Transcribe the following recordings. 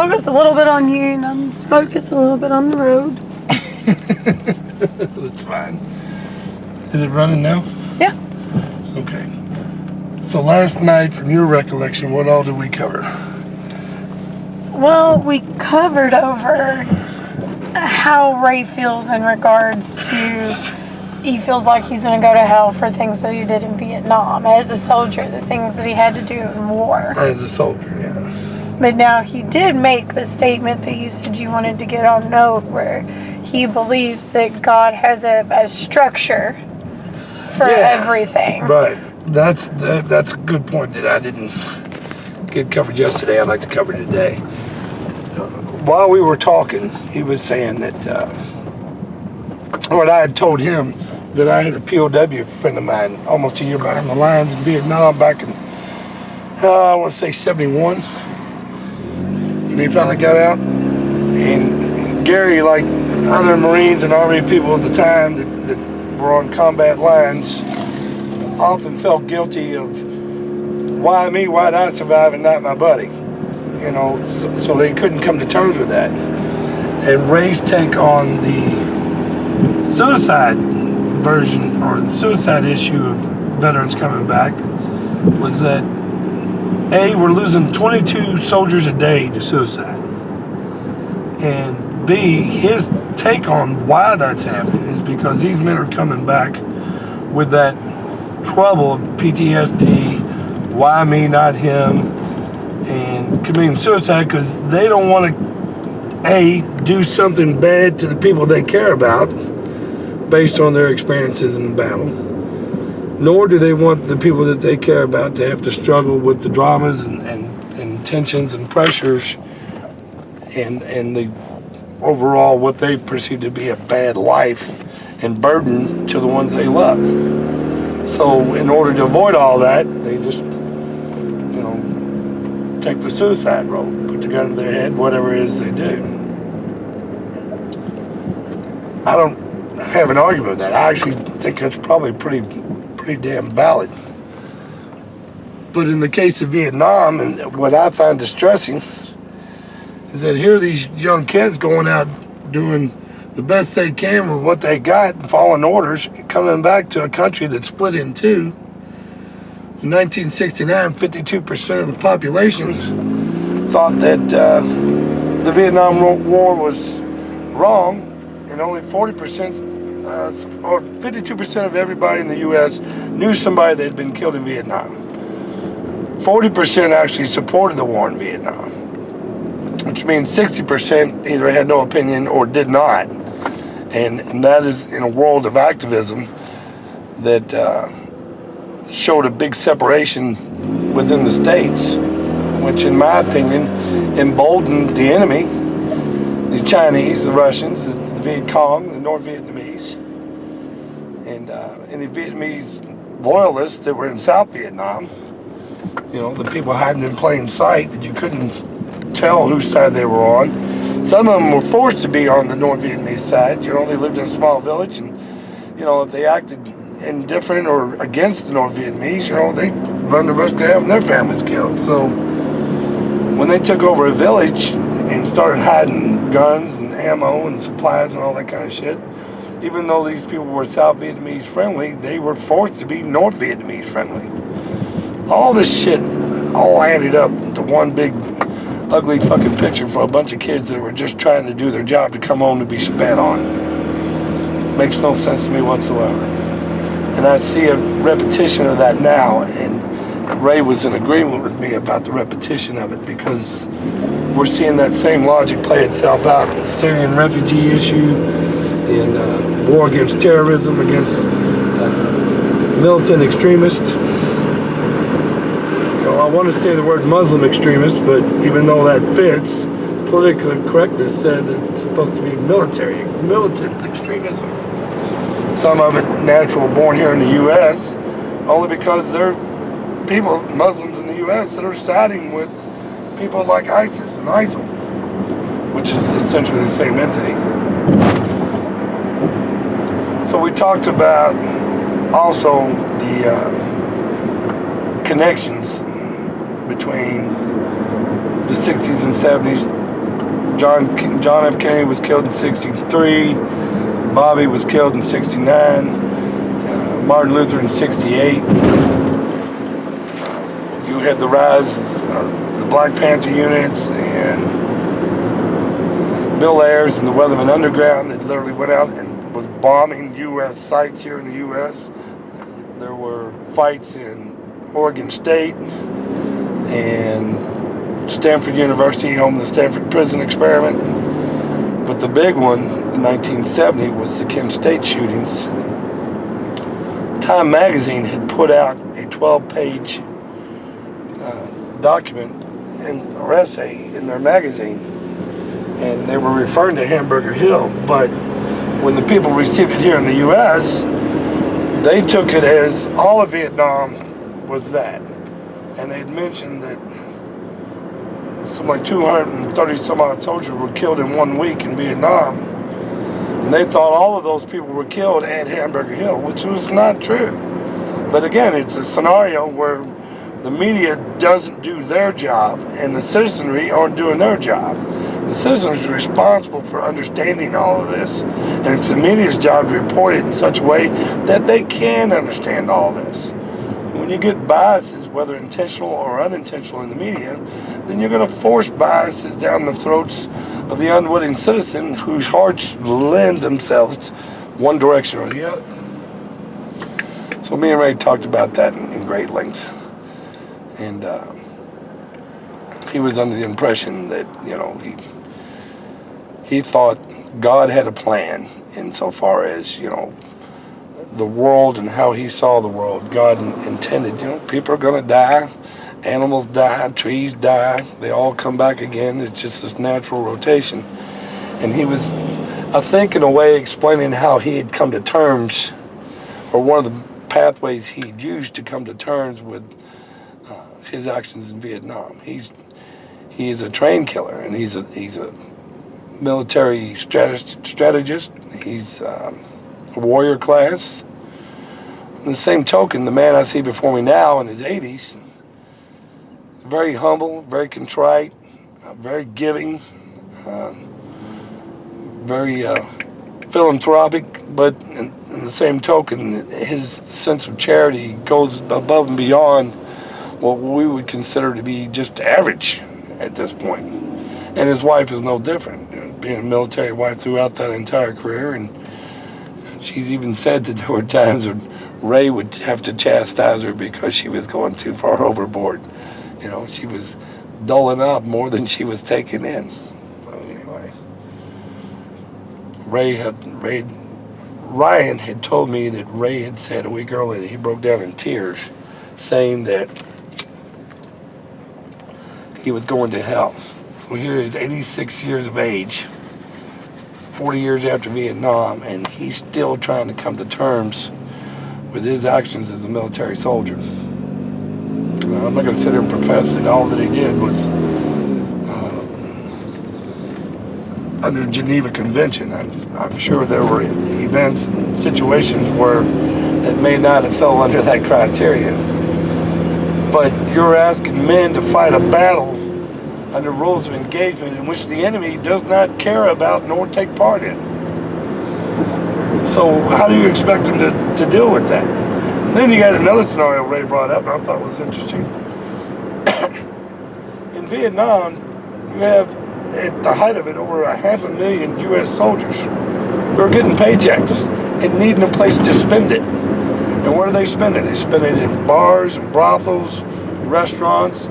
focus a little bit on you, and I'm just focused a little bit on the road. That's fine. Is it running now? Yeah. Okay. So last night, from your recollection, what all did we cover? Well, we covered over how Ray feels in regards to he feels like he's going to go to hell for things that he did in Vietnam as a soldier, the things that he had to do in war. As a soldier, yeah. But now he did make the statement that you said you wanted to get on note where he believes that God has a structure for everything. Right. That's a good point that I didn't get covered yesterday. I'd like to cover today. While we were talking, he was saying that, or I had told him that I had a POW friend of mine almost a year behind the lines in Vietnam back in, I want to say 71. And he finally got out. And Gary, like other Marines and Army people at the time that were on combat lines, often felt guilty of why me, why did I survive and not my buddy? You know, so they couldn't come to terms with that. And Ray's take on the suicide version or the suicide issue of veterans coming back was that A, we're losing 22 soldiers a day to suicide, and B, his take on why that's happening is because these men are coming back with that trouble of PTSD, why me, not him, and committing suicide because they don't want to A, do something bad to the people they care about based on their experiences in the battle, nor do they want the people that they care about to have to struggle with the dramas and tensions and pressures and the overall what they perceive to be a bad life and burden to the ones they love. So in order to avoid all that, they just, take the suicide road, put the gun to their head, whatever it is they do. I don't have an argument with that. I actually think that's probably pretty damn valid. But in the case of Vietnam, and what I find distressing is that here are these young kids going out doing the best they can with what they got and following orders, coming back to a country that's split in two. In 1969, 52% of the population thought that the Vietnam War was wrong, and only 40%, or 52% of everybody in the U.S. knew somebody that had been killed in Vietnam. 40% actually supported the war in Vietnam, which means 60% either had no opinion or did not. And that is in a world of activism that showed a big separation within the states, which in my opinion emboldened the enemy, the Chinese, the Russians, the Viet Cong, the North Vietnamese, and the Vietnamese loyalists that were in South Vietnam, the people hiding in plain sight that you couldn't tell whose side they were on. Some of them were forced to be on the North Vietnamese side. They lived in a small village, and if they acted indifferent or against the North Vietnamese, they run the risk of having their families killed. So when they took over a village and started hiding guns and ammo and supplies and all that kind of shit, even though these people were South Vietnamese friendly, they were forced to be North Vietnamese friendly. All this shit all added up to one big ugly fucking picture for a bunch of kids that were just trying to do their job to come home to be spat on. Makes no sense to me whatsoever. And I see a repetition of that now, and Ray was in agreement with me about the repetition of it because we're seeing that same logic play itself out in the Syrian refugee issue, in war against terrorism, against militant extremists. I want to say the word Muslim extremist, but even though that fits, political correctness says it's supposed to be militant extremism. Some of it natural, born here in the U.S., only because there are people, Muslims in the U.S., that are siding with people like ISIS and ISIL, which is essentially the same entity. So we talked about also the connections between the 60s and 70s John F. Kennedy was killed in 63. Bobby was killed in 69. Martin Luther in 68. You had the rise of the Black Panther units and Bill Ayers and the Weatherman Underground that literally went out and was bombing U.S. sites here in the U.S. There were fights in Oregon State and Stanford University, home of the Stanford Prison Experiment. But the big one in 1970 was the Kent State shootings. Time magazine had put out a 12-page document or essay in their magazine, and they were referring to Hamburger Hill. But when the people received it here in the U.S., they took it as all of Vietnam was that. And they'd mentioned that something like 230 some odd soldiers were killed in 1 week in Vietnam. And they thought all of those people were killed at Hamburger Hill, which was not true. But again, it's a scenario where the media doesn't do their job and the citizenry aren't doing their job. The citizens are responsible for understanding all of this. And it's the media's job to report it in such a way that they can understand all this. When you get biases, whether intentional or unintentional in the media, then you're going to force biases down the throats of the unwitting citizen whose hearts lend themselves one direction or the other. So me and Ray talked about that in great length. And he was under the impression that, he thought God had a plan insofar as, the world and how he saw the world. God intended, people are going to die, animals die, trees die, they all come back again. It's just this natural rotation. And he was, I think, in a way explaining how he had come to terms, or one of the pathways he'd used to come to terms with his actions in Vietnam. He is a trained killer, and he's a military strategist. He's a warrior class. On the same token, the man I see before me now in his 80s, very humble, very contrite, very giving, very philanthropic, but in the same token, his sense of charity goes above and beyond what we would consider to be just average at this point. And his wife is no different, being a military wife throughout that entire career. And she's even said that there were times when Ray would have to chastise her because she was going too far overboard. She was doling up more than she was taking in. But anyway, Ryan had told me that Ray had said a week earlier that he broke down in tears, saying that he was going to hell. So here he's 86 years of age, 40 years after Vietnam, and he's still trying to come to terms with his actions as a military soldier. I'm not going to sit here and profess that all that he did was under Geneva Convention. I'm sure there were events and situations where that may not have fell under that criteria. But you're asking men to fight a battle under rules of engagement in which the enemy does not care about nor take part in. So how do you expect them to deal with that? Then you got another scenario Ray brought up, and I thought was interesting. In Vietnam, you have, at the height of it, over 500,000 U.S. soldiers who are getting paychecks and needing a place to spend it. And where do they spend it? They spend it in bars and brothels, restaurants.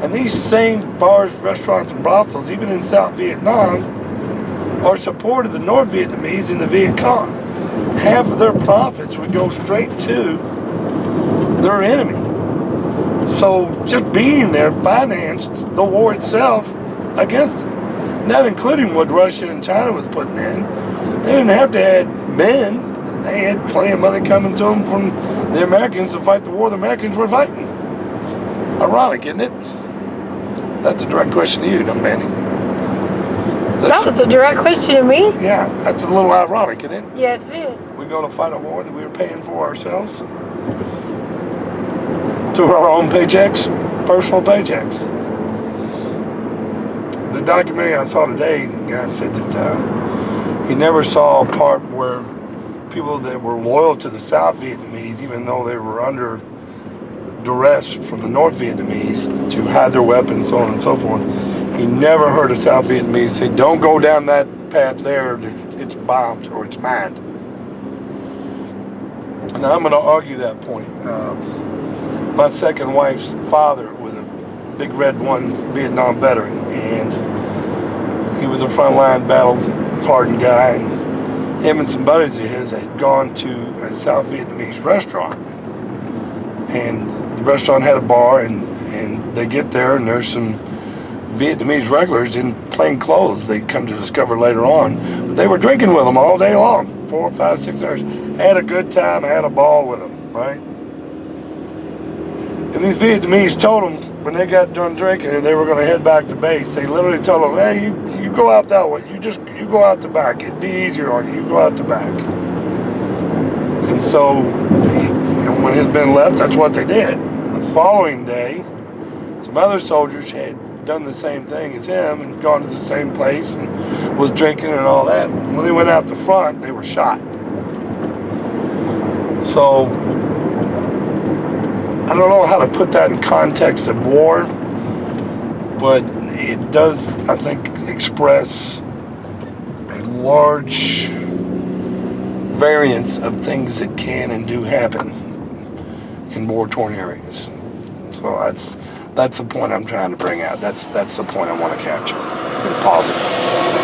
And these same bars, restaurants, and brothels, even in South Vietnam, are supported the North Vietnamese and the Viet Cong. Half of their profits would go straight to their enemy. So just being there financed the war itself against them. Not including what Russia and China was putting in. They didn't have to add men. They had plenty of money coming to them from the Americans to fight the war the Americans were fighting. Ironic, isn't it? That's a direct question to you, no, Mandy. That was a direct question to me. Yeah, that's a little ironic, isn't it? Yes, it is. We go to fight a war that we were paying for ourselves through our own paychecks, personal paychecks. the documentary I saw today, the guy said that he never saw a part where people that were loyal to the South Vietnamese, even though they were under duress from the North Vietnamese to hide their weapons, so on and so forth. He never heard a South Vietnamese say, "Don't go down that path there, it's bombed or it's mined." Now I'm going to argue that point. My second wife's father was a Big Red 1 Vietnam veteran, and he was a frontline battle-hardened guy, and him and some buddies of his had gone to a South Vietnamese restaurant, and the restaurant had a bar, and they get there, and there's some Vietnamese regulars in plain clothes they come to discover later on, but they were drinking with them all day long, 4, 5, 6 hours, had a good time, had a ball with them, right? And these Vietnamese told them when they got done drinking and they were going to head back to base, they literally told them, "Hey, you go out that way. You go out the back. It'd be easier on you. You go out the back." And so, when his men left, that's what they did. And the following day, some other soldiers had done the same thing as him and gone to the same place and was drinking and all that. When they went out the front, they were shot. So, I don't know how to put that in context of war, but it does, I think, express a large variance of things that can and do happen in war-torn areas. So that's the point I'm trying to bring out. That's the point I want to capture. Positive.